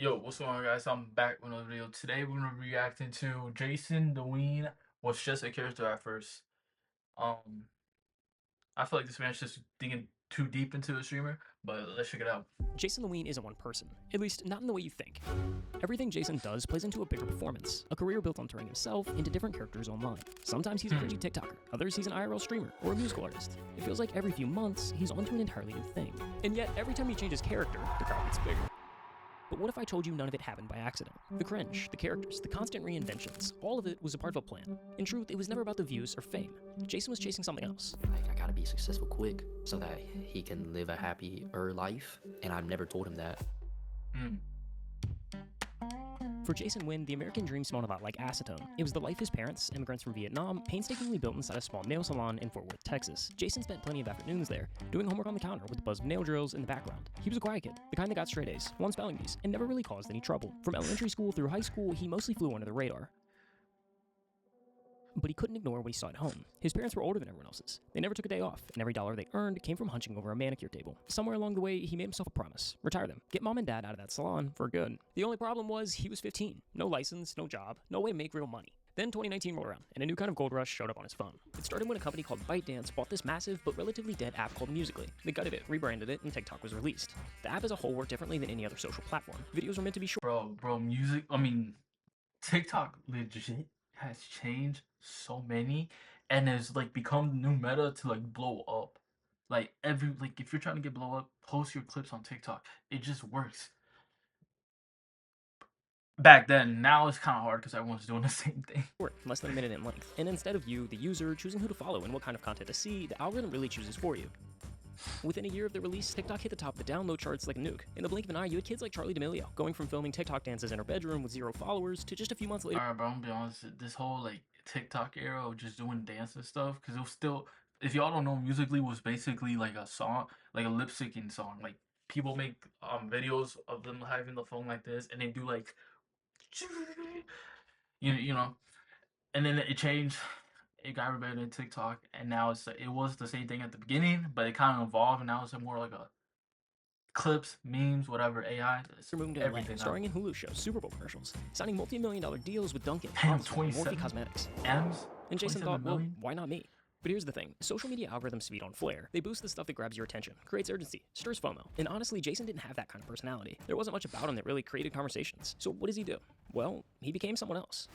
Yo, what's going on, guys? I'm back with another video. Today we're gonna be reacting to Jason was just a character at first. Um, I feel like this man's just digging too deep into a streamer, but let's check it out. JasonTheWeen isn't one person, at least not in the way you think. Everything Jason does plays into a bigger performance, a career built on turning himself into different characters online. Sometimes he's a cringy TikToker, others he's an IRL streamer, or a musical artist. It feels like every few months, he's onto an entirely new thing. And yet, every time he changes character, the crowd gets bigger. But what if I told you none of it happened by accident? The cringe, the characters, the constant reinventions, all of it was a part of a plan. In truth, it was never about the views or fame. Jason was chasing something else. Like, I gotta be successful quick so that he can live a happier life, and I've never told him that. For Jason Wynn, the American dream smelled a lot like acetone. It was the life his parents, immigrants from Vietnam, painstakingly built inside a small nail salon in Fort Worth, Texas. Jason spent plenty of afternoons there, doing homework on the counter with the buzz of nail drills in the background. He was a quiet kid, the kind that got straight A's, won spelling bees, and never really caused any trouble. From elementary school through high school, he mostly flew under the radar. But he couldn't ignore what he saw at home. His parents were older than everyone else's. They never took a day off, and every dollar they earned came from hunching over a manicure table. Somewhere along the way, he made himself a promise. Retire them. Get mom and dad out of that salon for good. The only problem was he was 15. No license, no job, no way to make real money. Then 2019 rolled around, and a new kind of gold rush showed up on his phone. It started when a company called ByteDance bought this massive but relatively dead app called Musical.ly. They gutted it, rebranded it, and TikTok was released. The app as a whole worked differently than any other social platform. Videos were meant to be short. TikTok legit has changed so many, and has like become the new meta to like blow up. Like if you're trying to get blow up, post your clips on TikTok. It just works. Back then, now it's kind of hard because everyone's doing the same thing. Less than a minute in length. And instead of you, the user, choosing who to follow and what kind of content to see, the algorithm really chooses for you. Within a year of the release, TikTok hit the top of the download charts like a nuke. In the blink of an eye, you had kids like Charli D'Amelio, going from filming TikTok dances in her bedroom with 0 followers to just a few months later. Alright, bro, I'm gonna be honest, this whole like TikTok era of just doing dance and stuff, because it was still, if y'all don't know, Musical.ly was basically like a song, like a lip syncing song. Like people make videos of them having the phone like this, and they do like, you know, and then it changed. It got better than TikTok, and now it was the same thing at the beginning, but it kind of evolved, and now it's more like a clips, memes, whatever, AI. Moving to everything, starring in Hulu shows, Super Bowl commercials, signing multi-million-dollar deals with Dunkin', Damn, Morphe Cosmetics. M's. And Jason thought, well, why not me? But here's the thing, social media algorithms feed on flair. They boost the stuff that grabs your attention, creates urgency, stirs FOMO. And honestly, Jason didn't have that kind of personality. There wasn't much about him that really created conversations. So what does he do? Well, he became someone else.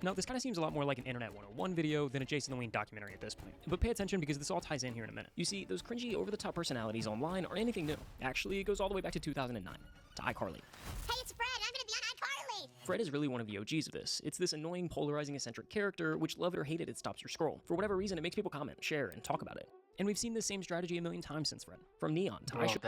Now, this kind of seems a lot more like an Internet 101 video than a JasonTheWeen documentary at this point. But pay attention because this all ties in here in a minute. You see, those cringy, over-the-top personalities online aren't anything new. Actually, it goes all the way back to 2009, to iCarly. Hey, it's Fred. I'm gonna be on iCarly. Fred is really one of the OGs of this. It's this annoying, polarizing, eccentric character, which love it or hate it, it stops your scroll. For whatever reason, it makes people comment, share, and talk about it. And we've seen this same strategy a million times since Fred. From Neon to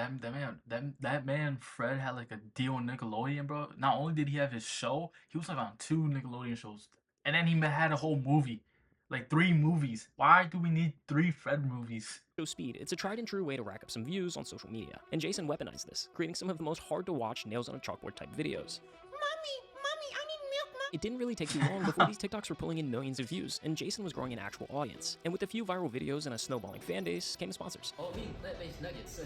that man Fred had like a deal on Nickelodeon, bro. Not only did he have his show, he was like on 2 Nickelodeon shows. And then he had a whole movie. Like 3 movies. Why do we need 3 Fred movies? Speed. It's a tried and true way to rack up some views on social media. And Jason weaponized this, creating some of the most hard to watch nails on a chalkboard type videos. Mommy, I need milk, Mom. It didn't really take too long before these TikToks were pulling in millions of views, and Jason was growing an actual audience. And with a few viral videos and a snowballing fan base came sponsors. Oh, me, plant-based nuggets.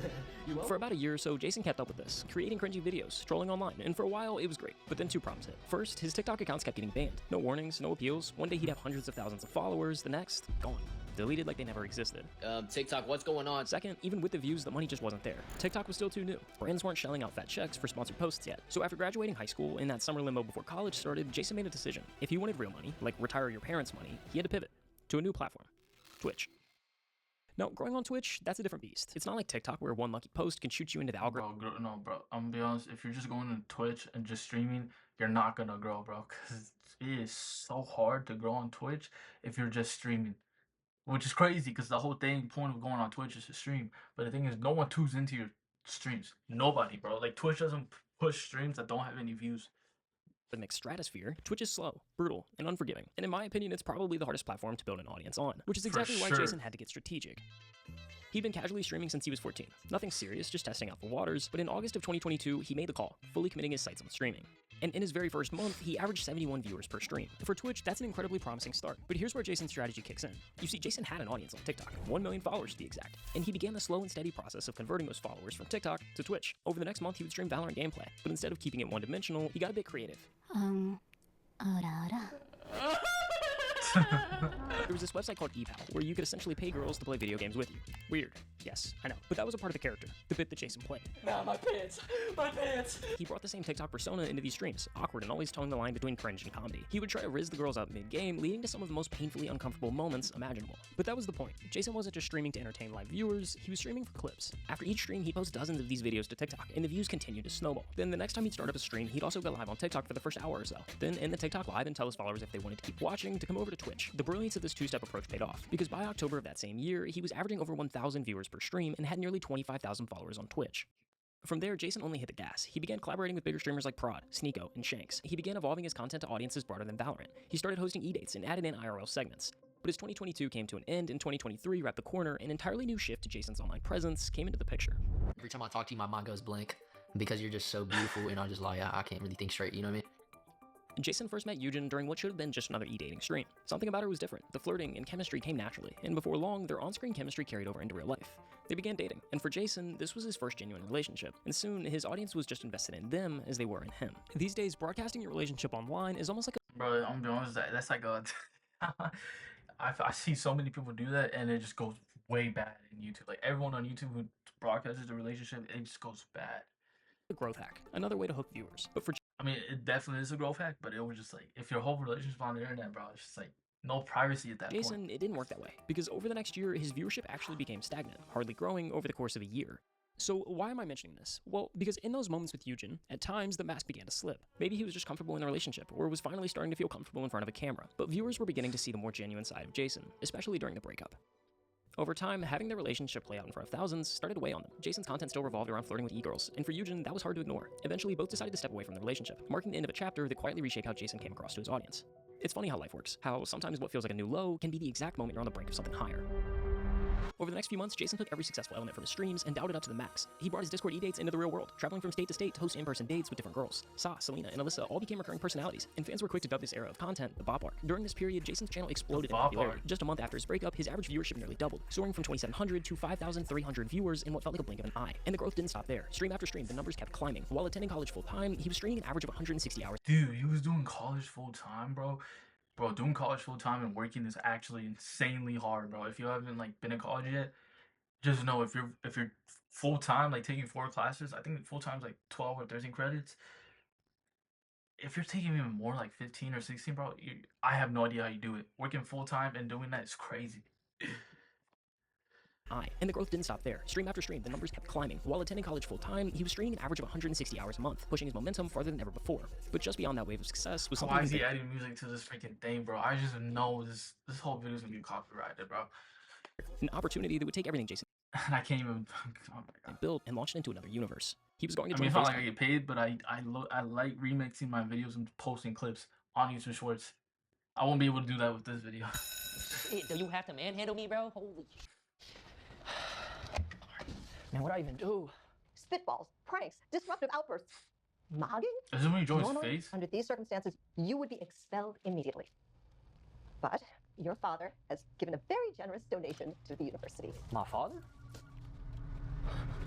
You For about a year or so, Jason kept up with this, creating cringy videos, trolling online, and for a while it was great. But then 2 problems hit. First, his TikTok accounts kept getting banned. No warnings, no appeals. One day he'd have hundreds of thousands of followers, the next, gone. Deleted like they never existed. TikTok, what's going on? Second, even with the views, the money just wasn't there. TikTok was still too new. Brands weren't shelling out fat checks for sponsored posts yet. So after graduating high school, in that summer limbo before college started, Jason made a decision. If he wanted real money, like retire your parents' money, he had to pivot to a new platform, Twitch. Now, growing on Twitch, that's a different beast. It's not like TikTok where one lucky post can shoot you into the algorithm. Bro, I'm gonna be honest, if you're just going to Twitch and just streaming, you're not gonna grow, bro, because it is so hard to grow on Twitch if you're just streaming. Which is crazy because the whole point of going on Twitch is to stream. But the thing is, no one tunes into your streams. Nobody, bro. Like, Twitch doesn't push streams that don't have any views. The mixed stratosphere, Twitch is slow, brutal, and unforgiving. And in my opinion, it's probably the hardest platform to build an audience on, which is exactly why Jason had to get strategic. He'd been casually streaming since he was 14. Nothing serious, just testing out the waters, but in August of 2022, he made the call, fully committing his sights on streaming. And in his very first month, he averaged 71 viewers per stream. For Twitch, that's an incredibly promising start. But here's where Jason's strategy kicks in. You see, Jason had an audience on TikTok, 1 million followers to be exact, and he began the slow and steady process of converting those followers from TikTok to Twitch. Over the next month, he would stream Valorant gameplay, but instead of keeping it one-dimensional, he got a bit creative. There was this website called ePal, where you could essentially pay girls to play video games with you. Weird. Yes, I know. But that was a part of the character, the bit that Jason played. Nah, my pants! My pants! He brought the same TikTok persona into these streams, awkward and always towing the line between cringe and comedy. He would try to rizz the girls up mid-game, leading to some of the most painfully uncomfortable moments imaginable. But that was the point. Jason wasn't just streaming to entertain live viewers, he was streaming for clips. After each stream, he'd post dozens of these videos to TikTok, and the views continued to snowball. Then the next time he'd start up a stream, he'd also go live on TikTok for the first hour or so. Then end the TikTok live and tell his followers if they wanted to keep watching to come over to Twitch. The brilliance of this two-step approach paid off, because by October of that same year, he was averaging over 1,000 viewers per stream and had nearly 25,000 followers on Twitch. From there, Jason only hit the gas. He began collaborating with bigger streamers like Prod, Sneeko, and Shanks. He began evolving his content to audiences broader than Valorant. He started hosting e-dates and added in IRL segments. But as 2022 came to an end and 2023 wrapped the corner, an entirely new shift to Jason's online presence came into the picture. Every time I talk to you, my mind goes blank because you're just so beautiful, and I'm just like, I can't really think straight, you know what I mean? Jason first met Eugen during what should have been just another e-dating stream. Something about her was different. The flirting and chemistry came naturally, and before long, their on-screen chemistry carried over into real life. They began dating, and for Jason, this was his first genuine relationship, and soon his audience was just invested in them as they were in him. These days, broadcasting your relationship online is almost like a— Bro, I'm being honest, that's like a I see so many people do that, and it just goes way bad in YouTube. Like, everyone on YouTube who broadcasts the relationship, it just goes bad. a growth hack, another way to hook viewers. But for I mean, it definitely is a growth hack, but it was just like, if your whole relationship on the internet, bro, it's just like no privacy at that Jason, point. it didn't work that way, because over the next year, his viewership actually became stagnant, hardly growing over the course of a year. So why am I mentioning this? Well, because in those moments with Eugen, at times the mask began to slip. Maybe he was just comfortable in the relationship, or was finally starting to feel comfortable in front of a camera. But viewers were beginning to see the more genuine side of Jason, especially during the breakup. Over time, having their relationship play out in front of thousands started to weigh on them. Jason's content still revolved around flirting with e-girls, and for Eugen, that was hard to ignore. Eventually, both decided to step away from the relationship, marking the end of a chapter that quietly reshaped how Jason came across to his audience. It's funny how life works, how sometimes what feels like a new low can be the exact moment you're on the brink of something higher. Over the next few months, Jason took every successful element from his streams and dialed it up to the max. He brought his Discord e-dates into the real world, traveling from state to state to host in-person dates with different girls. Sa, Selena, and Alyssa all became recurring personalities, and fans were quick to dub this era of content the Bop Arc. During this period, Jason's channel exploded in popularity. Just a month after his breakup, his average viewership nearly doubled, soaring from 2,700 to 5,300 viewers in what felt like a blink of an eye. And the growth didn't stop there. Stream after stream, the numbers kept climbing. While attending college full-time, he was streaming an average of 160 hours. Dude, he was doing college full-time, bro. Bro, doing college full-time and working is actually insanely hard, bro. If you haven't, like, been in college yet, just know if you're full-time, like taking 4 classes, I think full-time's like 12 or 13 credits. If you're taking even more, like 15 or 16, bro, I have no idea how you do it. Working full-time and doing that is crazy. And the growth didn't stop there. Stream after stream, the numbers kept climbing. While attending college full-time, he was streaming an average of 160 hours a month, pushing his momentum farther than ever before. But just beyond that wave of success was something— Why is he adding music to this freaking thing, bro? I just know this whole video's gonna get copyrighted, bro. an opportunity that would take everything Jason And I can't even. Oh my god. built and launched into another universe. He was going to I mean, join it's not Facebook. like I get paid, but I like remixing my videos and posting clips on YouTube Shorts. I won't be able to do that with this video. Shit, do you have to manhandle me, bro? Holy. Man, what do I even do? Spitballs, pranks, disruptive outbursts, mogging? Is this when you draw his Normally, face? under these circumstances, you would be expelled immediately. But your father has given a very generous donation to the university. My father?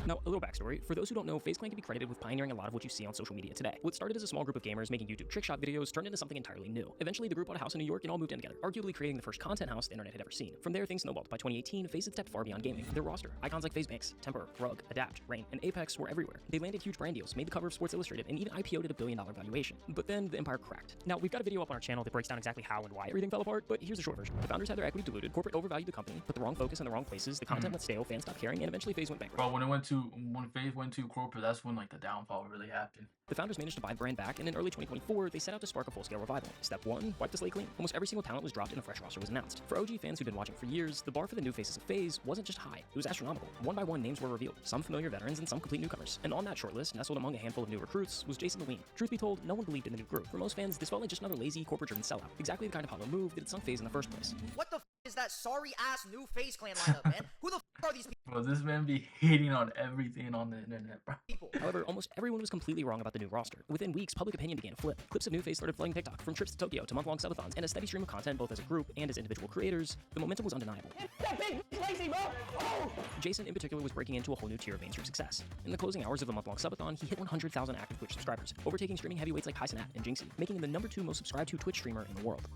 Now, a little backstory. For those who don't know, FaZe Clan can be credited with pioneering a lot of what you see on social media today. What started as a small group of gamers making YouTube trick shot videos turned into something entirely new. Eventually, the group bought a house in New York and all moved in together, arguably creating the first content house the internet had ever seen. From there, things snowballed. By 2018, FaZe had stepped far beyond gaming. Their roster, icons like FaZe Banks, Temper, Rug, Adapt, Rain, and Apex were everywhere. They landed huge brand deals, made the cover of Sports Illustrated, and even IPO'd at $1 billion valuation. But then, the empire cracked. Now, we've got a video up on our channel that breaks down exactly how and why everything fell apart, but here's the short version. The founders had their equity diluted, corporate overvalued the company, put the wrong focus in the wrong places, the content went stale, fans stopped caring, and eventually FaZe went bankrupt. Bro, when FaZe went to corporate, that's when like the downfall really happened. The founders managed to buy the brand back, and in early 2024, they set out to spark a full-scale revival. Step 1, wipe the slate clean. Almost every single talent was dropped and a fresh roster was announced. For OG fans who'd been watching for years, the bar for the new faces of FaZe wasn't just high, it was astronomical. One by one, names were revealed, some familiar veterans and some complete newcomers. And on that shortlist, nestled among a handful of new recruits, was JasonTheWeen. Truth be told, no one believed in the new group. For most fans, this felt like just another lazy, corporate-driven sellout. Exactly the kind of hollow move that had sunk FaZe in the first place. What the f is that sorry-ass new FaZe Clan lineup, man? Who the f Bro, this man be hating on everything on the internet, bro. However, almost everyone was completely wrong about the new roster. Within weeks, public opinion began to flip. Clips of New Face started flooding TikTok, from trips to Tokyo to month-long subathons, and a steady stream of content both as a group and as individual creators. The momentum was undeniable. That big lazy, bro! Oh! Jason, in particular, was breaking into a whole new tier of mainstream success. In the closing hours of the month-long subathon, he hit 100,000 active Twitch subscribers, overtaking streaming heavyweights like Hyson and Jinxie, making him the #2 most subscribed to Twitch streamer in the world.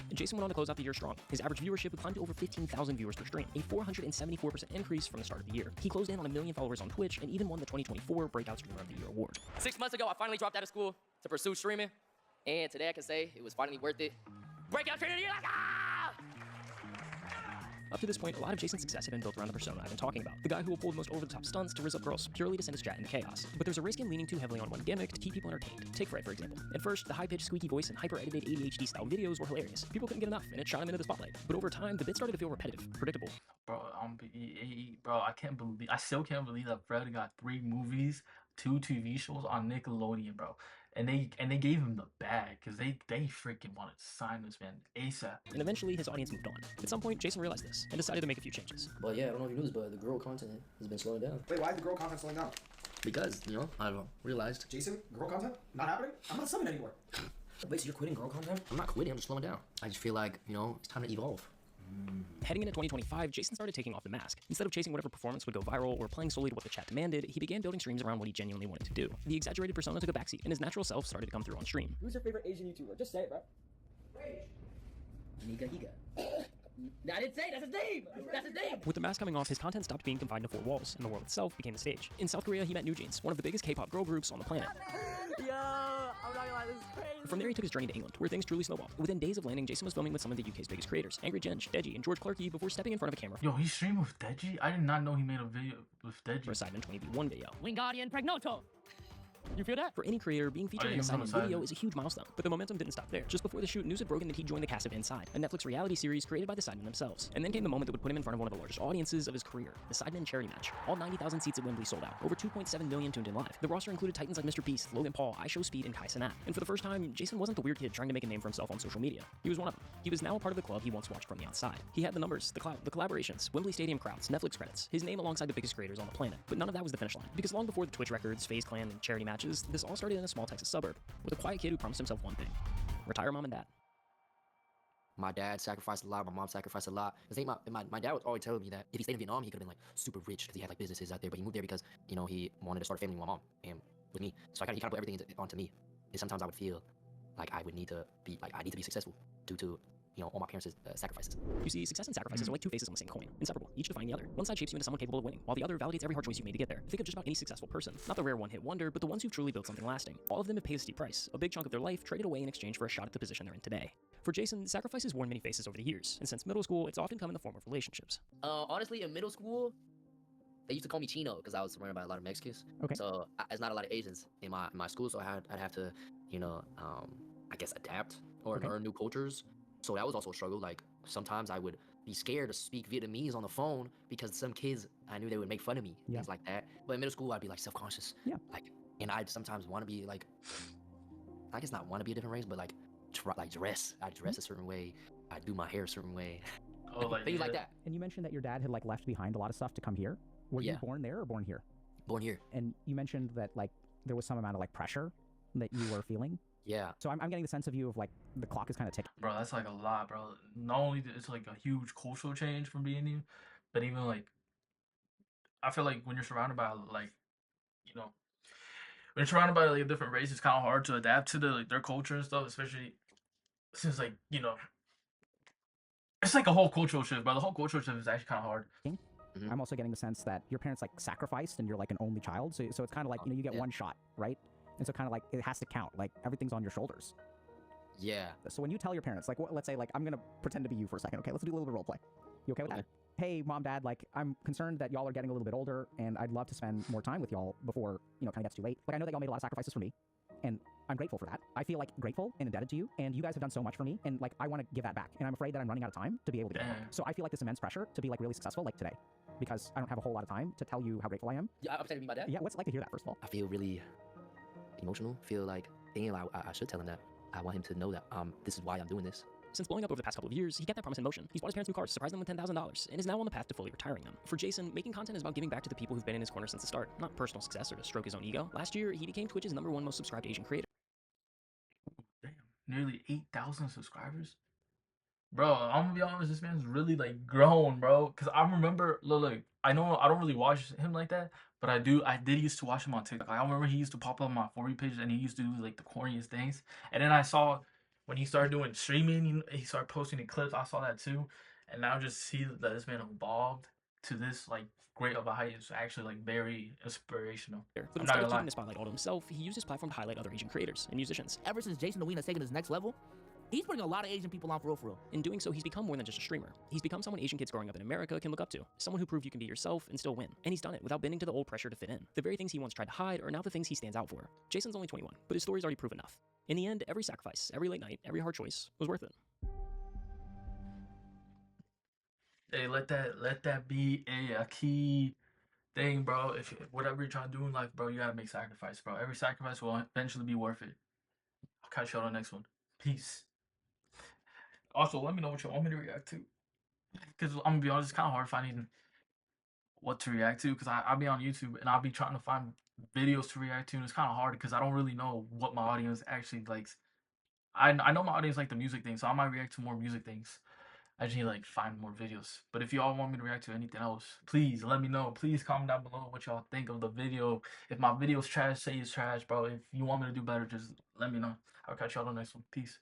And Jason went on to close out the year strong. His average viewership would climb to over 15,000 viewers per stream, a 474% increase from the start of the year. He closed in on 1 million followers on Twitch and even won the 2024 Breakout Streamer of the Year award. 6 months ago, I finally dropped out of school to pursue streaming, and today I can say it was finally worth it. Breakout Streamer of the Year, like, ah! Up to this point, a lot of Jason's success had been built around the persona I've been talking about. The guy who will pull the most over-the-top stunts to rizz up girls, purely to send his chat into chaos. But there's a risk in leaning too heavily on one gimmick to keep people entertained. Take Fred, for example. At first, the high-pitched, squeaky voice and hyper-edited ADHD-style videos were hilarious. People couldn't get enough, and it shot him into the spotlight. But over time, the bits started to feel repetitive, predictable. Bro, I still can't believe that Fred got 3 movies, 2 TV shows on Nickelodeon, bro. And they gave him the bag because they freaking wanted to sign this man ASAP. And eventually, his audience moved on. At some point, Jason realized this and decided to make a few changes. But yeah, I don't know if you knew this, but the girl content has been slowing down. Wait, why is the girl content slowing down? Because, you know, I've realized. Jason, girl content? Not happening? I'm not subbing anymore. Wait, so you're quitting girl content? I'm not quitting, I'm just slowing down. I just feel like, you know, it's time to evolve. Heading into 2025, Jason started taking off the mask. Instead of chasing whatever performance would go viral or playing solely to what the chat demanded, he began building streams around what he genuinely wanted to do. The exaggerated persona took a backseat, and his natural self started to come through on stream. Who's your favorite Asian YouTuber? Just say it, bro. Higa. I didn't say it. That's his name. That's his name. With the mask coming off, his content stopped being confined to 4 walls, and the world itself became the stage. In South Korea, he met NewJeans, one of the biggest K-pop girl groups on the planet. Yo, I'm not gonna lie, this is crazy. From there, he took his journey to England, where things truly snowballed. Within days of landing, Jason was filming with some of the UK's biggest creators, Angry Jenj, Deji, and George Clarkey, before stepping in front of a camera Yo, he streamed with Deji? I did not know he made a video with Deji. for a Sidemen 20v1 video. Wingardium Pregnoto. You feel that? For any creator, being featured in a am Sidemen from video Sidemen. is a huge milestone, but the momentum didn't stop there. Just before the shoot, news had broken that he'd joined the cast of Inside, a Netflix reality series created by the Sidemen themselves. And then came the moment that would put him in front of one of the largest audiences of his career, the Sidemen charity match. All 90,000 seats at Wembley sold out. Over 2.7 million tuned in live. The roster included titans like Mr. Beast, Logan Paul, IShowSpeed, and Kai Cenat. And for the first time, Jason wasn't the weird kid trying to make a name for himself on social media. He was one of them. He was now a part of the club he once watched from the outside. He had the numbers, the clout, the collaborations, Wembley Stadium crowds, Netflix credits, his name alongside the biggest creators on the planet. But none of that was the finish line. Because long before the Twitch records, FaZe Clan, and charity matches, this all started in a small Texas suburb, with a quiet kid who promised himself one thing: retire mom and dad. My dad sacrificed a lot, my mom sacrificed a lot. The thing, my dad was always telling me that if he stayed in Vietnam, he could have been like super rich because he had like businesses out there, but he moved there because, you know, he wanted to start a family with my mom and with me. So he kind of put everything onto me. And sometimes I would feel like I need to be successful due to, you know, all my parents' sacrifices. You see, success and sacrifices are like 2 faces on the same coin, inseparable, each defying the other. One side shapes you into someone capable of winning, while the other validates every hard choice you've made to get there. Think of just about any successful person, not the rare one-hit wonder, but the ones who've truly built something lasting. All of them have paid a steep price, a big chunk of their life traded away in exchange for a shot at the position they're in today. For Jason, sacrifice has worn many faces over the years, and since middle school, it's often come in the form of relationships. Honestly, in middle school, they used to call me Chino because I was surrounded by a lot of Mexicans. Okay. So there's not a lot of Asians in my school, so I'd have to, you know, I guess adapt or learn new cultures. So that was also a struggle. Like sometimes I would be scared to speak Vietnamese on the phone because some kids, I knew they would make fun of me, things like that. But in middle school, I'd be like self-conscious. Yeah. Like, and I'd sometimes want to be like, I guess not want to be a different race, but like dress. I'd dress a certain way. I'd do my hair a certain way. Oh, like Things like that. And you mentioned that your dad had like left behind a lot of stuff to come here. Were you Yeah. born there or born here? Born here. And you mentioned that like there was some amount of like pressure that you were feeling. Yeah. So I'm getting the sense of you of like the clock is kind of ticking. Bro, that's like a lot, bro. Not only it's like a huge cultural change from being you, but even like I feel like when you're surrounded by like, you know, when you're surrounded by like a different race, it's kind of hard to adapt to their culture and stuff, especially since like, you know, it's like a whole cultural shift, but the whole cultural shift is actually kind of hard. Mhm. I'm also getting the sense that your parents like sacrificed and you're like an only child. So it's kind of like, you know, you get Yeah. one shot, right? And so kind of like it has to count. Like everything's on your shoulders. Yeah. So when you tell your parents, like, let's say, like, I'm gonna pretend to be you for a second, okay? Let's do a little bit of role play. You okay with that? Hey, mom, dad, like, I'm concerned that y'all are getting a little bit older, and I'd love to spend more time with y'all before, you know, kind of gets too late. Like, I know that y'all made a lot of sacrifices for me, and I'm grateful for that. I feel like grateful and indebted to you, and you guys have done so much for me, and like, I want to give that back, and I'm afraid that I'm running out of time to be able to do that. Damn. So I feel like this immense pressure to be like really successful, like today, because I don't have a whole lot of time to tell you how grateful I am. Yeah, I'm pretending to be my dad. Yeah, what's it like to hear that, first of all? I feel really emotional. Feel like thinking I should tell him that. I want him to know that this is why I'm doing this. Since blowing up over the past couple of years, he kept that promise in motion. He's bought his parents new cars, surprised them with $10,000, and is now on the path to fully retiring them. For Jason, making content is about giving back to the people who've been in his corner since the start, not personal success or to stroke his own ego. Last year, he became Twitch's #1 most subscribed Asian creator. Damn, nearly 8,000 subscribers. Bro, I'm gonna be honest, this man's really like grown, bro. Cause I remember, look, I know I don't really watch him like that, but I did used to watch him on TikTok. I remember he used to pop up on my For You page and he used to do like the corniest things. And then I saw when he started doing streaming, he started posting the clips. I saw that too. And now just see that this man evolved to this like great of a height is actually like very inspirational. But I'm instead not of gonna lie. keeping the spotlight all to himself, he used his platform to highlight other Asian creators and musicians. Ever since JasonTheWeen has taken his next level, he's putting a lot of Asian people on for real. In doing so, he's become more than just a streamer. He's become someone Asian kids growing up in America can look up to. Someone who proved you can be yourself and still win. And he's done it without bending to the old pressure to fit in. The very things he once tried to hide are now the things he stands out for. Jason's only 21, but his story's already proved enough. In the end, every sacrifice, every late night, every hard choice was worth it. Hey, let that be a key thing, bro. If whatever you're trying to do in life, bro, you gotta make sacrifice, bro. Every sacrifice will eventually be worth it. I'll catch you on the next one. Peace. Also, let me know what you want me to react to. Because I'm gonna be honest, it's kind of hard finding what to react to. Because I'll be on YouTube and I'll be trying to find videos to react to. And it's kind of hard because I don't really know what my audience actually likes. I know my audience like the music thing, so I might react to more music things. I just need to like find more videos. But if y'all want me to react to anything else, please let me know. Please comment down below what y'all think of the video. If my video's trash, say it's trash, bro. If you want me to do better, just let me know. I'll catch y'all on the next one. Peace.